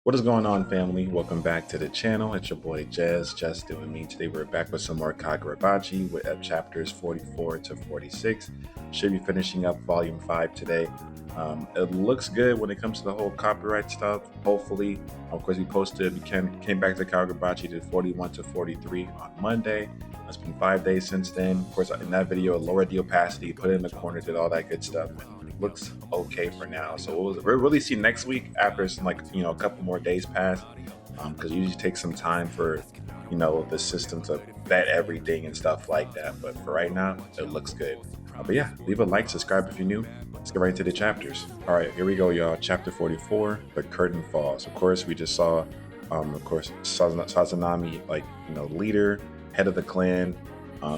What is going on, family? Welcome back to the channel. It's your boy Jez, just doing me. Today we're back with some more Kagurabachi with chapters 44 to 46. Should be finishing up volume 5 today. It looks good when it comes to the whole copyright stuff. Hopefully, of course, we came back to Kagurabachi to 41 to 43 on Monday. It's been 5 days since then. Of course, in that video, lowered the opacity, put it in the corner, did all that good stuff. Looks okay for now. So we'll really see next week after some a couple more days pass, because it usually takes some time for the system to vet everything and stuff like that. But for right now, it looks good. But yeah, leave a like, subscribe if you're new. Let's get right into the chapters. All right, here we go, y'all. Chapter 44, the curtain falls. Of course, we just saw, Sazanami, leader, head of the clan.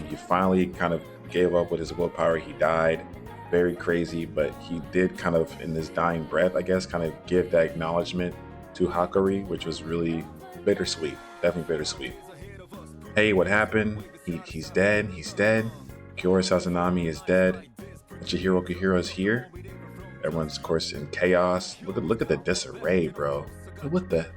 He finally kind of gave up with his willpower. He died. Very crazy, but he did kind of, in his dying breath, I guess, kind of give that acknowledgement to Hakari, which was really bittersweet. Definitely bittersweet. Hey, what happened? He's dead. He's dead. Kyoura Sazanami is dead. Chihiro is here. Everyone's, of course, in chaos. Look at the disarray, bro. What the?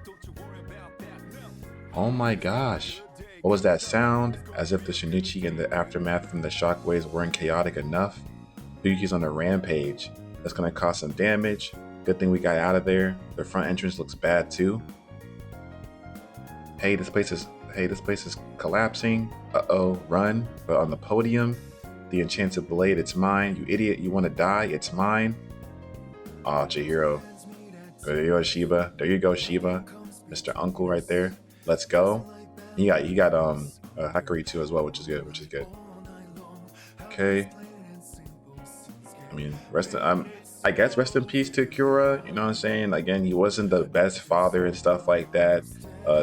Oh my gosh. What was that sound? As if the Shinichi and the aftermath from the shockwaves weren't chaotic enough. Yuki's on a rampage. That's gonna cause some damage. Good thing we got out of there. The front entrance looks bad too. Hey, this place is collapsing. Uh-oh, run. But on the podium, the enchanted blade, it's mine. You idiot, you wanna die? It's mine. Aw, Chihiro. There you go, Shiba. There you go, Shiba. Mr. Uncle right there. Let's go. He got Hakari too as well, which is good. Okay. I mean, I guess rest in peace to Kyoura, you know what I'm saying? Again, he wasn't the best father and stuff like that.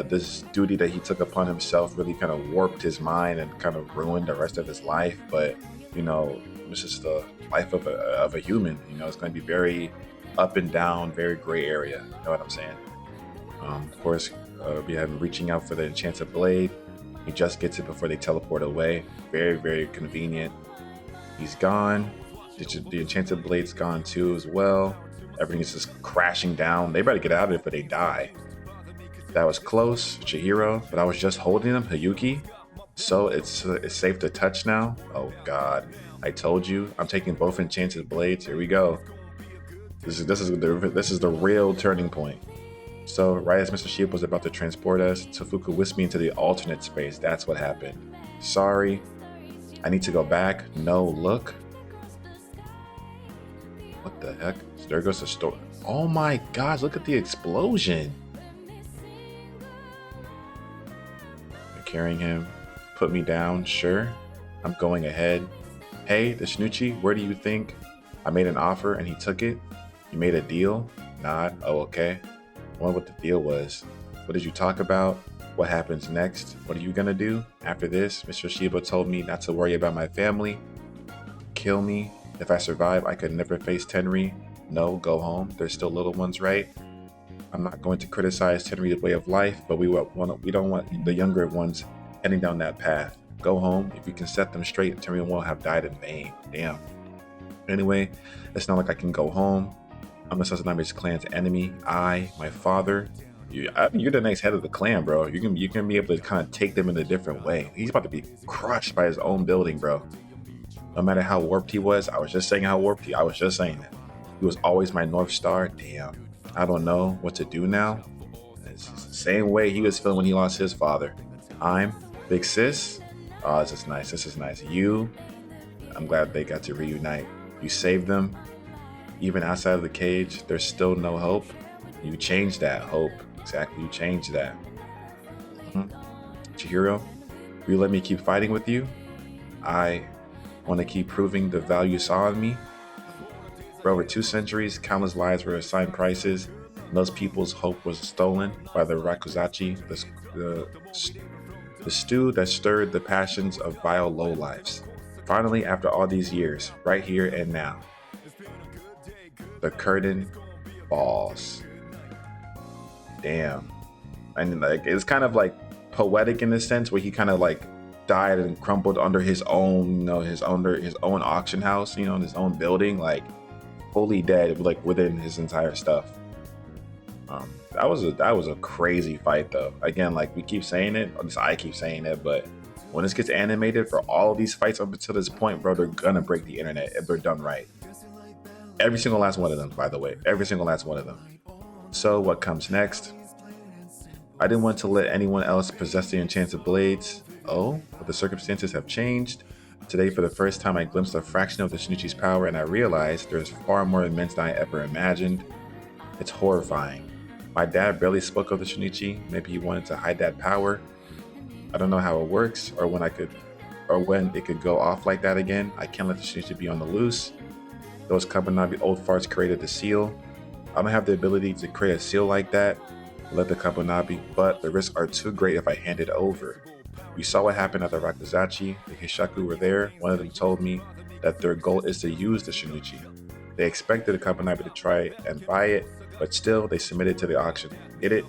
This duty that he took upon himself really kind of warped his mind and kind of ruined the rest of his life. But, this is the life of a human. It's going to be very up and down, very gray area. You know what I'm saying? Of course, we have him reaching out for the enchanted blade. He just gets it before they teleport away. Very, very convenient. He's gone. The enchanted blade's gone too as well. Everything's just crashing down. They better get out of it before they die. That was close, Chihiro, but I was just holding him, Hayuki. So it's safe to touch now. Oh God, I told you. I'm taking both enchanted blades. Here we go. This is the real turning point. So right as Mr. Shiba was about to transport us, Tofuku whisked me into the alternate space. That's what happened. Sorry, I need to go back. No, look. What the heck? So there goes the store. Oh my gosh, look at the explosion. They're carrying him. Put me down, sure. I'm going ahead. Hey, the Shinichi, where do you think? I made an offer and he took it. You made a deal? Nod. Oh, okay. I wonder what the deal was. What did you talk about? What happens next? What are you gonna do? After this, Mr. Shiba told me not to worry about my family. Kill me. If I survive, I could never face Tenri. No, go home. There's still little ones, right? I'm not going to criticize Tenri's way of life, but we don't want the younger ones heading down that path. Go home. If you can set them straight, Tenri won't have died in vain. Damn. Anyway, it's not like I can go home. I'm the Sazanami's clan's enemy. My father. You're the next head of the clan, bro. You can be able to kind of take them in a different way. He's about to be crushed by his own building, bro. No matter how warped he was, I was just saying that. He was always my North Star. Damn. I don't know what to do now. It's the same way he was feeling when he lost his father. I'm Big Sis. Oh, this is nice. I'm glad they got to reunite. You saved them. Even outside of the cage, there's still no hope. You changed that hope. Exactly, you changed that. Chihiro, will you let me keep fighting with you? I want to keep proving the value you saw in me. For over 2 centuries, countless lives were assigned prices, and those people's hope was stolen by the Rakuzachi, the stew that stirred the passions of vile lowlifes. Finally, after all these years, right here and now, the curtain falls. Damn. And it's kind of poetic in the sense where he kind of died and crumbled under his own, his own auction house, in his own building, fully dead, within his entire stuff. That was a crazy fight though. Again, like we keep saying it, at least I keep saying it, but when this gets animated for all of these fights up until this point, bro, they're gonna break the internet if they're done right. Every single last one of them, by the way. Every single last one of them. So what comes next? I didn't want to let anyone else possess the enchanted blades. Oh, but the circumstances have changed. Today, for the first time, I glimpsed a fraction of the Shinichi's power, and I realized there's far more immense than I ever imagined. It's horrifying. My dad barely spoke of the Shinichi. Maybe he wanted to hide that power. I don't know how it works, or when it could go off like that again. I can't let the Shinichi be on the loose. Those Kamunabi old farts created the seal. I don't have the ability to create a seal like that. Let the Kamunabi, but the risks are too great if I hand it over. We saw what happened at the Rakuzachi. The Hishaku were there. One of them told me that their goal is to use the Shinichi. They expected the Kamunabi to try and buy it, but still they submitted to the auction. Get it?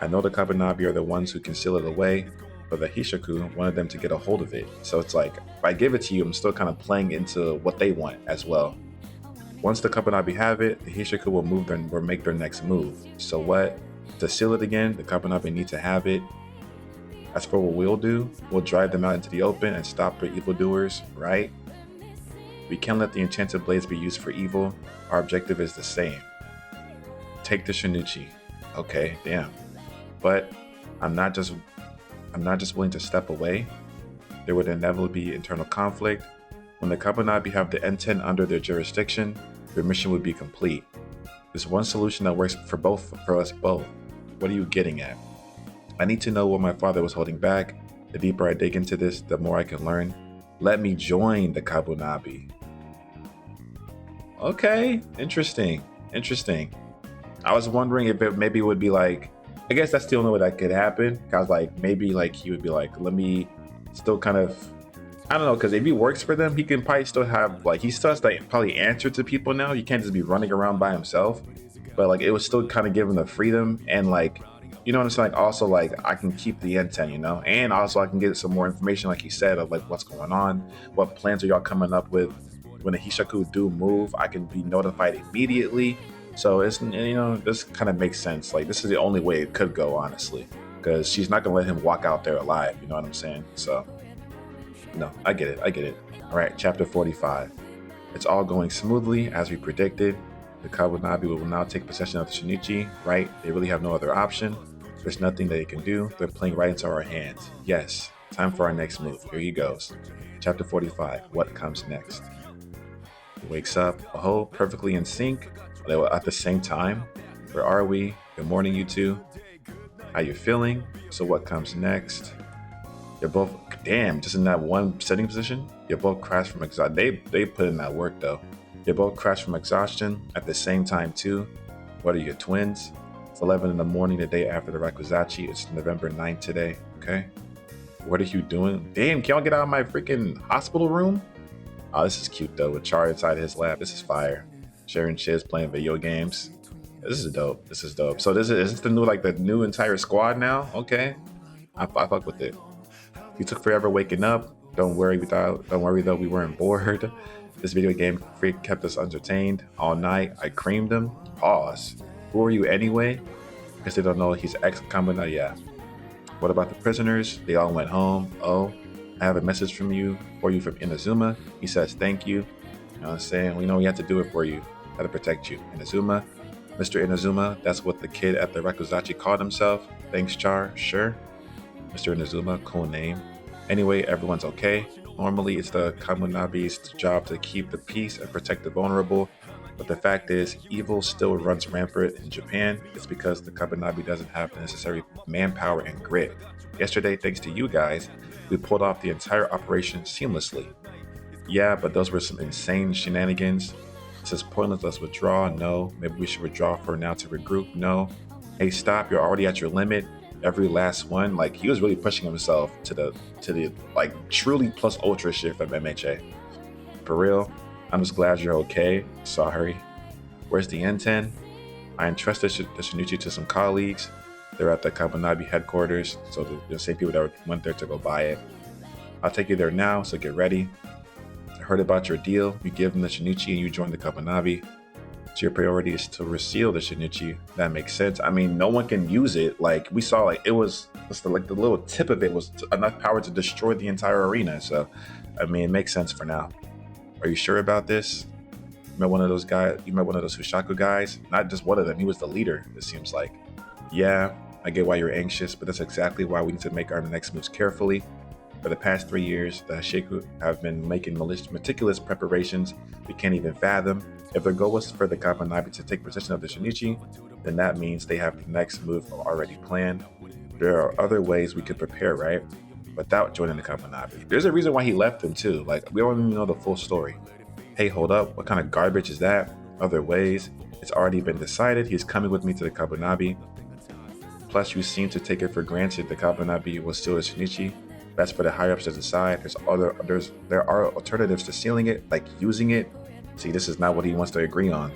I know the Kamunabi are the ones who can seal it away, but the Hishaku wanted them to get a hold of it. So it's like, if I give it to you, I'm still kind of playing into what they want as well. Once the Kamunabi have it, the Hishaku will make their next move. So what? To seal it again, the Kamunabi need to have it. As for what we'll do, we'll drive them out into the open and stop their evildoers, right? We can't let the enchanted blades be used for evil. Our objective is the same. Take the Shinichi. Okay, damn. But I'm not just willing to step away. There would inevitably be internal conflict. When the Kamunabi have the N10 under their jurisdiction, their mission would be complete. There's one solution that works for us both. What are you getting at? I need to know what my father was holding back. The deeper I dig into this, the more I can learn. Let me join the Kamunabi. Okay, interesting. I was wondering if it maybe would be like, I guess that's the only way that could happen. Cause like maybe like he would be like, let me still kind of, I don't know, because if he works for them, he can probably still have like he still has to probably answer to people now. You can't just be running around by himself. But like it was still kind of give him the freedom and like, you know what I'm saying? Like also like I can keep the N10, you know, and also I can get some more information, like he said, of like what's going on, what plans are y'all coming up with. When the Hishaku do move, I can be notified immediately. So it's, you know, this kind of makes sense. Like this is the only way it could go, honestly, because she's not gonna let him walk out there alive. You know what I'm saying? So no, I get it. All right, chapter 45. It's all going smoothly as we predicted. The Kamunabi will now take possession of the Shinichi, right? They really have no other option. There's nothing they can do. They're playing right into our hands. Yes, time for our next move. Here he goes. Chapter 45. What comes next? He wakes up. Oh, perfectly in sync. They were at the same time. Where are we? Good morning, you two. How you feeling? So what comes next? You're both, damn, just in that one sitting position. You both crashed from exhaustion. They put in that work though. You both crashed from exhaustion at the same time too. What are you, twins? It's 11 in the morning, the day after the Rakuzachi. It's November 9th today, okay? What are you doing? Damn, can y'all get out of my freaking hospital room? Oh, this is cute though, with Char inside his lap. This is fire. Sharing Chiz playing video games. This is dope. So is this the new entire squad now? Okay. I fuck with it. You took forever waking up. Don't worry though, we weren't bored. This video game freak kept us entertained all night. I creamed him. Pause. Who are you anyway? Guess they don't know he's ex-Kamunabi. Yeah. What about the prisoners? They all went home. Oh, I have a message for you from Inazuma. He says thank you. You know what I'm saying? We know we have to do it for you. How to protect you. Inazuma. Mr. Inazuma, that's what the kid at the Rakuzachi called himself. Thanks, Char. Sure. Mr. Inazuma, cool name. Anyway, everyone's okay. Normally, it's the Kamunabi's job to keep the peace and protect the vulnerable. But the fact is, evil still runs rampant in Japan. It's because the Kamunabi doesn't have the necessary manpower and grit. Yesterday, thanks to you guys, we pulled off the entire operation seamlessly. Yeah, but those were some insane shenanigans. It says pointless, let's withdraw. No. Maybe we should withdraw for now to regroup. No. Hey, stop, you're already at your limit. Every last one. Like, he was really pushing himself to the like truly plus ultra shit from MHA. For real, I'm just glad you're okay. Sorry. Where's the N10? I entrusted the Shinichi to some colleagues. They're at the Kamunabi headquarters, so the same people that went there to go buy it. I'll take you there now, so get ready. I heard about your deal. You give them the Shinichi and you join the Kamunabi. So your priority is to reseal the Shinichi. That makes sense. I mean, no one can use it. Like we saw, like it was just like the little tip of it was enough power to destroy the entire arena. So, I mean, it makes sense for now. Are you sure about this? You met one of those guys. You met one of those Hushaku guys. Not just one of them. He was the leader. It seems like. Yeah, I get why you're anxious, but that's exactly why we need to make our next moves carefully. For the past 3 years, the Hashiku have been making meticulous preparations we can't even fathom. If their goal was for the Kamunabi to take possession of the Shinichi, then that means they have the next move already planned. There are other ways we could prepare, right? Without joining the Kamunabi. There's a reason why he left them too. Like, we don't even know the full story. Hey, hold up. What kind of garbage is that? Other ways. It's already been decided. He's coming with me to the Kamunabi. Plus, you seem to take it for granted the Kamunabi will steal the Shinichi. That's for the higher-ups to decide. There are alternatives to sealing it, like using it. See, this is not what he wants to agree on.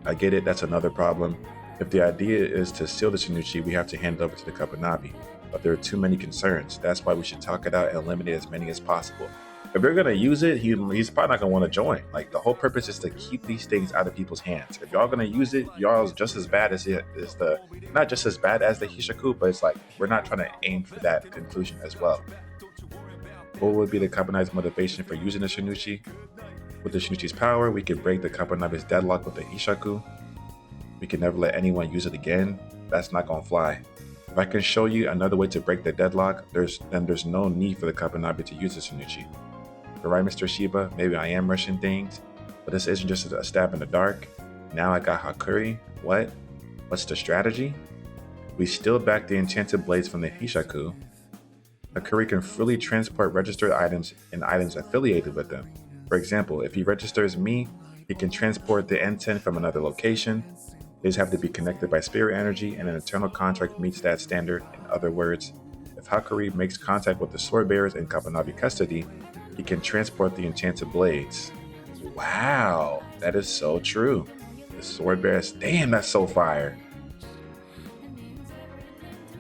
I get it, that's another problem. If the idea is to seal the Shinichi, we have to hand it over to the Kamunabi. But there are too many concerns. That's why we should talk it out and eliminate as many as possible. If they're gonna use it, he's probably not gonna want to join. Like, the whole purpose is to keep these things out of people's hands. If y'all gonna use it, y'all's just as bad as not just as bad as the Hishaku, but it's like we're not trying to aim for that conclusion as well. What would be the Kamunabi's motivation for using the Shinichi? With the Shinichi's power, we could break the Kamunabi's deadlock with the Hishaku. We can never let anyone use it again. That's not gonna fly. If I can show you another way to break the deadlock, then there's no need for the Kamunabi to use the Shinichi. You're right, Mr. Shiba, maybe I am rushing things, but this isn't just a stab in the dark. Now I got Hakuri. What? What's the strategy? We steal back the enchanted blades from the Hishaku. Hakuri can freely transport registered items and items affiliated with them. For example, if he registers me, he can transport the N10 from another location. These have to be connected by spirit energy, and an eternal contract meets that standard. In other words, if Hakuri makes contact with the sword bearers in Kamunabi custody, he can transport the enchanted blades. Wow, that is so true. The sword bearers, damn, that's so fire.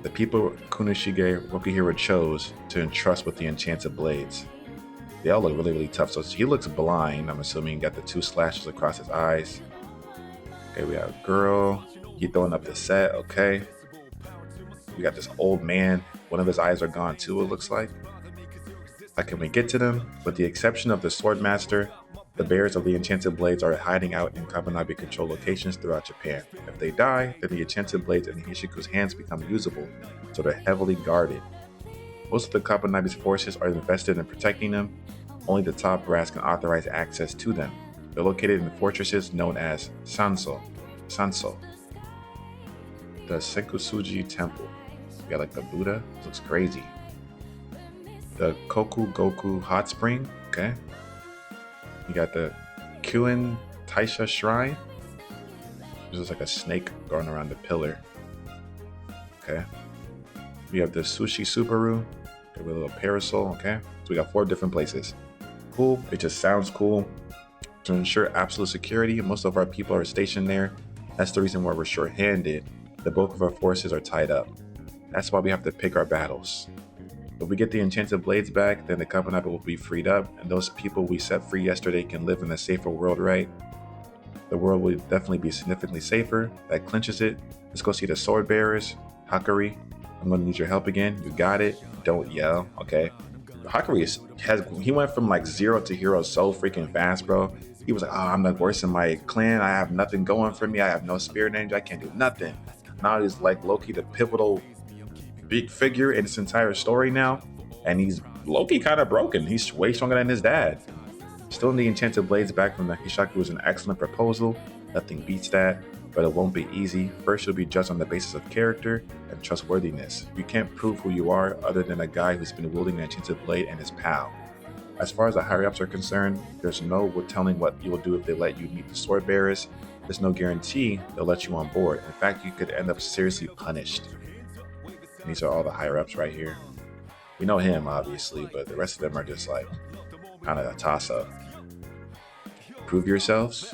The people Kunoshige Rokuhiro chose to entrust with the enchanted blades. They all look really, really tough. So he looks blind. I'm assuming he got the 2 slashes across his eyes. Okay, we have a girl. He throwing up the set. Okay. We got this old man. One of his eyes are gone too, it looks like. How can we get to them? With the exception of the Swordmaster, the bearers of the enchanted blades are hiding out in Kamunabi control locations throughout Japan. If they die, then the enchanted blades in the Hishiku's hands become usable, so they're heavily guarded. Most of the Kamunabi's forces are invested in protecting them. Only the top brass can authorize access to them. They're located in fortresses known as Sanso. The Senkusuji Temple. We got like the Buddha. This looks crazy. The Kokugoku Hot Spring. Okay. You got the Kyuen Taisha Shrine. This is like a snake going around the pillar. Okay. We have the Sushi Subaru. Okay, with a little parasol. Okay. So we got 4 different places. Cool. It just sounds cool. To ensure absolute security, most of our people are stationed there. That's the reason why we're short-handed. The bulk of our forces are tied up. That's why we have to pick our battles. If we get the enchanted blades back, then the Kamunabi will be freed up, and those people we set free yesterday can live in a safer world, right? The world will definitely be significantly safer. That clinches it. Let's go see the sword bearers. Hakuri, I'm gonna need your help again. You got it. Don't yell, okay? Hakuri he went from like 0 to hero so freaking fast, bro. He was like, oh, I'm the worst in my clan. I have nothing going for me. I have no spirit energy. I can't do nothing. Now he's like Loki, the pivotal big figure in this entire story now. And he's Loki kind of broken. He's way stronger than his dad. Stealing the enchanted blades back from the Hishaku was an excellent proposal. Nothing beats that, but it won't be easy. First, you'll be judged on the basis of character and trustworthiness. You can't prove who you are other than a guy who's been wielding the enchanted blade and his pal. As far as the higher-ups are concerned, there's no telling what you will do if they let you meet the sword bearers. There's no guarantee they'll let you on board. In fact, you could end up seriously punished. And these are all the higher-ups right here. We know him, obviously, but the rest of them are just like kind of a toss-up. Prove yourselves.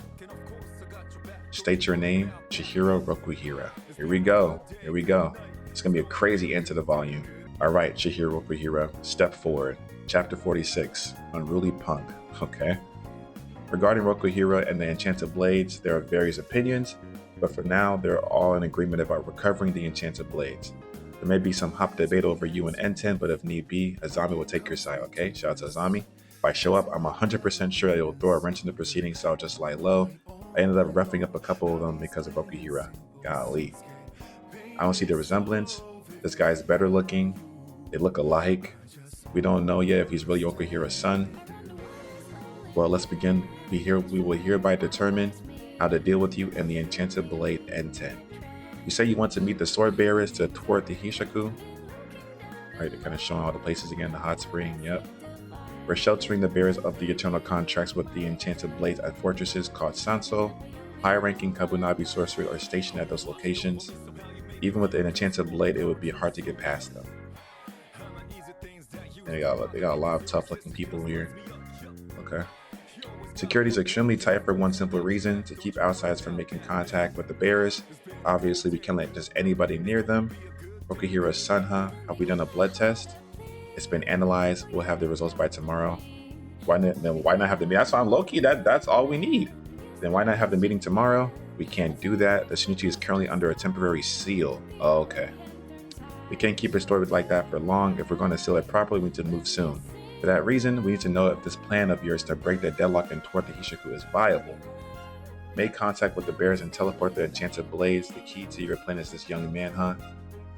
State your name, Chihiro Rokuhiro. Here we go. Here we go. It's going to be a crazy end to the volume. All right, Chihiro Rokuhiro, step forward. Chapter 46, Unruly Punk. Okay. Regarding Rokuhiro and the Enchanted Blades, there are various opinions, but for now, they're all in agreement about recovering the Enchanted Blades. There may be some hot debate over you and N10, but if need be, Azami will take your side, okay? Shout out to Azami. If I show up, I'm 100% sure they will throw a wrench in the proceedings, so I'll just lie low. I ended up roughing up a couple of them because of Rokuhiro. Golly. I don't see the resemblance. This guy's better looking. They look alike. We don't know yet if he's really Rokuhiro's son. Well, let's begin. We will hereby determine how to deal with you and the Enchanted Blade N10. You say you want to meet the sword bearers to thwart the Hishaku. Alright, they're kind of showing all the places again. The hot spring, yep. We're sheltering the bearers of the eternal contracts with the Enchanted Blades at fortresses called Sanso. High-ranking Kamunabi sorcerers are stationed at those locations. Even with an Enchanted Blade, it would be hard to get past them. They got a lot of tough-looking people here. Okay. Security is extremely tight for one simple reason: to keep outsiders from making contact with the bearers. Obviously, we can't let just anybody near them. Rokuhiro's son, huh? Have we done a blood test? It's been analyzed. We'll have the results by tomorrow. Why not have the meeting? That's on Loki. That's all we need. Then why not have the meeting tomorrow? We can't do that. The Shinichi is currently under a temporary seal. Oh, okay. We can't keep it stored like that for long. If we're going to seal it properly, we need to move soon. For that reason, we need to know if this plan of yours to break the deadlock and thwart the Hishaku is viable. Make contact with the bears and teleport the Enchanted Blades. The key to your plan is this young man, huh?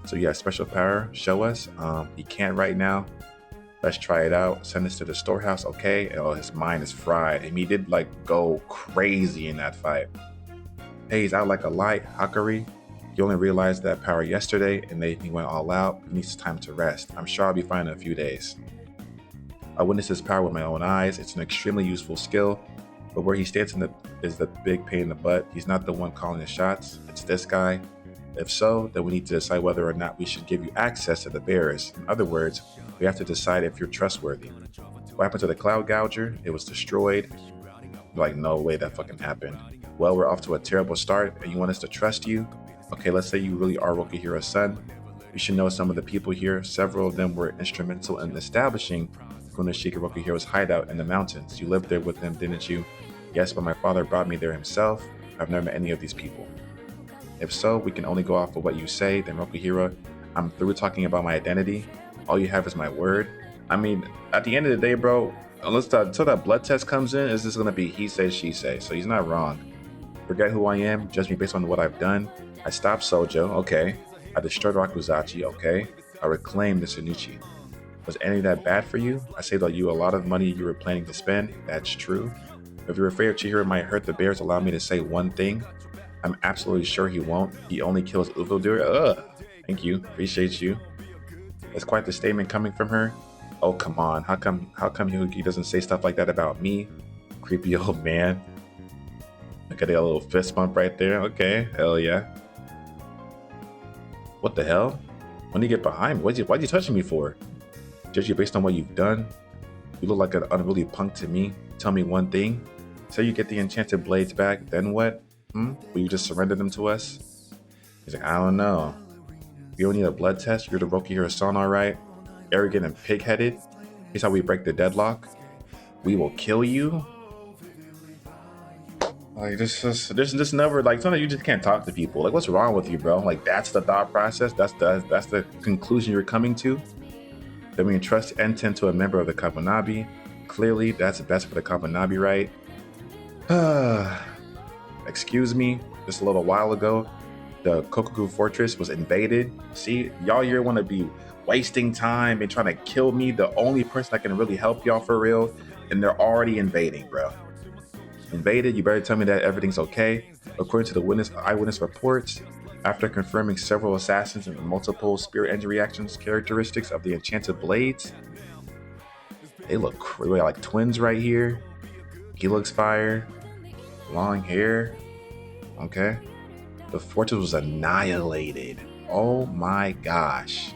So you have special power? Show us. He can't right now. Let's try it out. Send this to the storehouse, okay? Oh, his mind is fried. And he did go crazy in that fight. Hey, he's out like a light. Hakari. He only realized that power yesterday, and then he went all out. He needs time to rest. I'm sure I'll be fine in a few days. I witnessed his power with my own eyes. It's an extremely useful skill, but where he stands is the big pain in the butt. He's not the one calling the shots. It's this guy. If so, then we need to decide whether or not we should give you access to the bearers. In other words, we have to decide if you're trustworthy. What happened to the Cloud Gouger? It was destroyed. No way that fucking happened. Well, we're off to a terrible start, and you want us to trust you? Okay, let's say you really are Rokuhiro's son. You should know some of the people here. Several of them were instrumental in establishing Kunishiki Rokuhiro's hideout in the mountains. You lived there with him, didn't you? Yes, but my father brought me there himself. I've never met any of these people. If so, we can only go off of what you say. Then Rokuhiro, I'm through talking about my identity. All you have is my word. I mean, at the end of the day, bro, until that blood test comes in, it's just going to be he say, she say. So he's not wrong. Forget who I am. Judge me based on what I've done. I stopped Sojo. Okay. I destroyed Rakuzachi. Okay. I reclaimed the Shinichi. Was any of that bad for you? I saved you a lot of money you were planning to spend. That's true. If you're afraid Chihiro might hurt the bears, allow me to say one thing. I'm absolutely sure he won't. He only kills Uvildur. Thank you. Appreciate you. It's quite the statement coming from her. Oh, come on. How come he doesn't say stuff like that about me? Creepy old man. Look at that little fist bump right there. Okay. Hell yeah. What the hell? When did you get behind me? Why'd you touching me for? Judge you based on what you've done? You look like an unruly punk to me. Tell me one thing. Say you get the Enchanted Blades back, then what? Will you just surrender them to us? He's like, I don't know. You don't need a blood test. You're the Rokuhiro son, alright? Arrogant and pig-headed. Here's how we break the deadlock. We will kill you. There's never sometimes you just can't talk to people. What's wrong with you, bro? That's the thought process. That's the conclusion you're coming to. Then we entrust N10 to a member of the Kamunabi. Clearly, that's best for the Kamunabi, right? Excuse me. Just a little while ago, the Kokugu Fortress was invaded. See, y'all here want to be wasting time and trying to kill me, the only person that can really help y'all for real, and they're already invading, bro. Invaded, you better tell me that everything's okay. According to the eyewitness reports, after confirming several assassins and multiple spirit engine reactions characteristics of the Enchanted Blades, they look like twins right here. He looks fire. Long hair. Okay. The fortress was annihilated. Oh my gosh.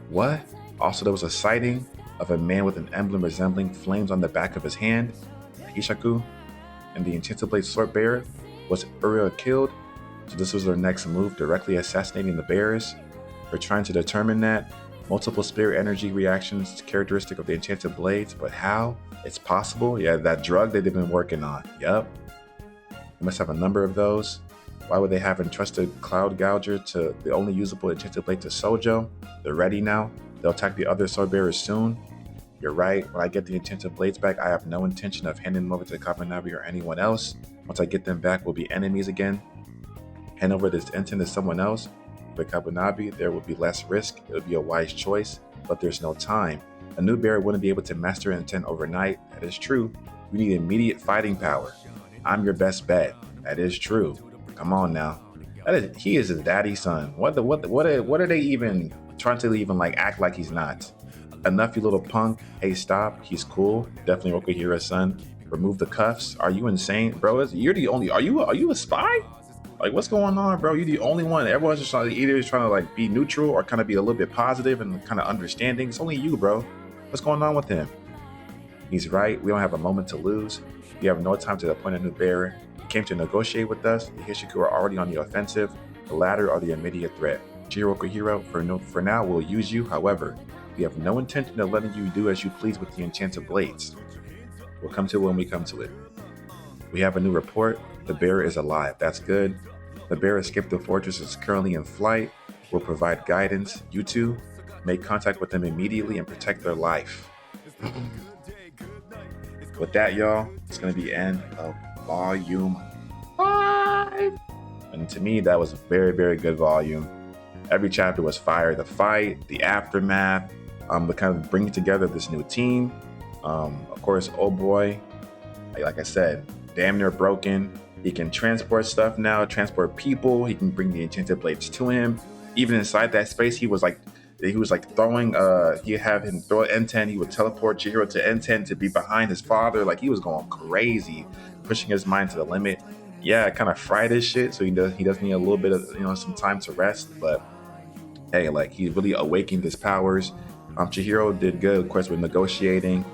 What? Also, there was a sighting of a man with an emblem resembling flames on the back of his hand. Hishaku and the Enchanted Blade sword bearer. Was Uriel killed? So this was their next move, directly assassinating the bearers. We're trying to determine that. Multiple spirit energy reactions characteristic of the enchanted blades, but how? It's possible? Yeah, that drug that they've been working on. Yup. They must have a number of those. Why would they have entrusted Cloud Gouger to the only usable enchanted blade to Sojo? They're ready now. They'll attack the other sword bearers soon. You're right. When I get the enchanted blades back, I have no intention of handing them over to Kamunabi or anyone else. Once I get them back, we'll be enemies again. Hand over this intent to someone else. With Kamunabi, there will be less risk. It would be a wise choice, but there's no time. A new bearer wouldn't be able to master intent overnight. That is true. We need immediate fighting power. I'm your best bet. That is true. Come on now. He is his daddy's son. What are they even trying to even like act like he's not? Enough, you little punk. Hey, stop. He's cool. Definitely Okuhira's son. Remove the cuffs. Are you insane, bro? You're the only. Are you a spy? Like, what's going on, bro? You're the only one. Everyone's just trying to like be neutral or kind of be a little bit positive and kind of understanding. It's only you, bro. What's going on with him? He's right. We don't have a moment to lose. We have no time to appoint a new bearer. He came to negotiate with us. The Hishiku are already on the offensive. The latter are the immediate threat. Chihiro Okuhiro, for now, we'll use you. However, we have no intention of letting you do as you please with the enchanted blades. We'll come to it when we come to it. We have a new report. The bearer is alive. That's good. The bearer escaped the fortress, is currently in flight. We'll provide guidance. You two, make contact with them immediately and protect their life. With that, y'all, it's going to be the end of Volume 5. And to me, that was a very, very good volume. Every chapter was fire. The fight, the aftermath, the kind of bringing together this new team. Of course, oh boy, like I said, damn near broken. He can transport stuff now, transport people. He can bring the enchanted blades to him. Even inside that space, he was like throwing. He had him throw N10. He would teleport Chihiro to N10 to be behind his father. Like, he was going crazy, pushing his mind to the limit. Yeah, it kind of fried his shit. So he does need a little bit of some time to rest. But hey, like, he really awakened his powers. Chihiro did good, of course, with negotiating.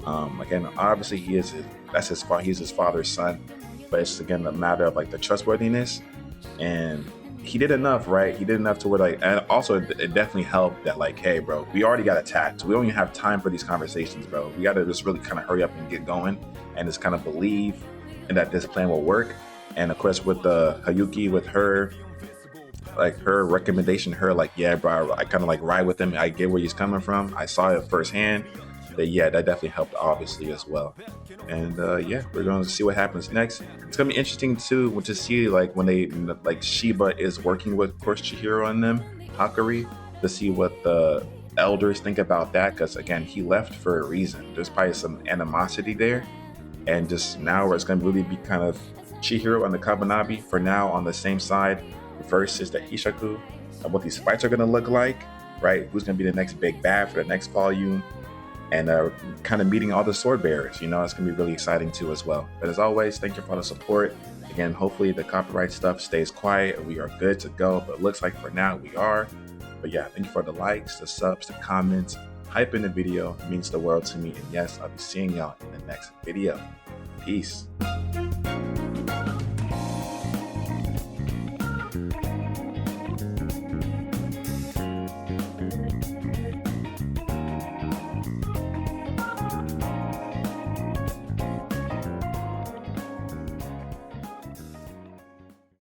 Again, obviously he's his father's son, but it's again a matter of like the trustworthiness, and he did enough, right? He did enough to where like, and also it definitely helped that like, hey, bro, we already got attacked, so we don't even have time for these conversations, bro. We got to just really kind of hurry up and get going, and just kind of believe in that this plan will work. And of course, with the Hayuki, with her, like her recommendation, her like, yeah, bro, I kind of like ride with him. I get where he's coming from. I saw it firsthand. That yeah, that definitely helped obviously as well. And yeah, we're going to see what happens next. It's going to be interesting too to see like when they like Shiba is working with, of course, Chihiro and them, Hakari, to see what the elders think about that, because again, he left for a reason. There's probably some animosity there, and just now where it's going to really be kind of Chihiro and the Kamunabi for now on the same side versus the Hishaku, and what these fights are going to look like, right? Who's going to be the next big bad for the next volume, and kind of meeting all the sword bearers. You know, it's going to be really exciting too as well. But as always, thank you for all the support. Again, hopefully the copyright stuff stays quiet and we are good to go, but it looks like for now we are. But yeah, thank you for the likes, the subs, the comments. Hype in the video, it means the world to me. And yes, I'll be seeing y'all in the next video. Peace.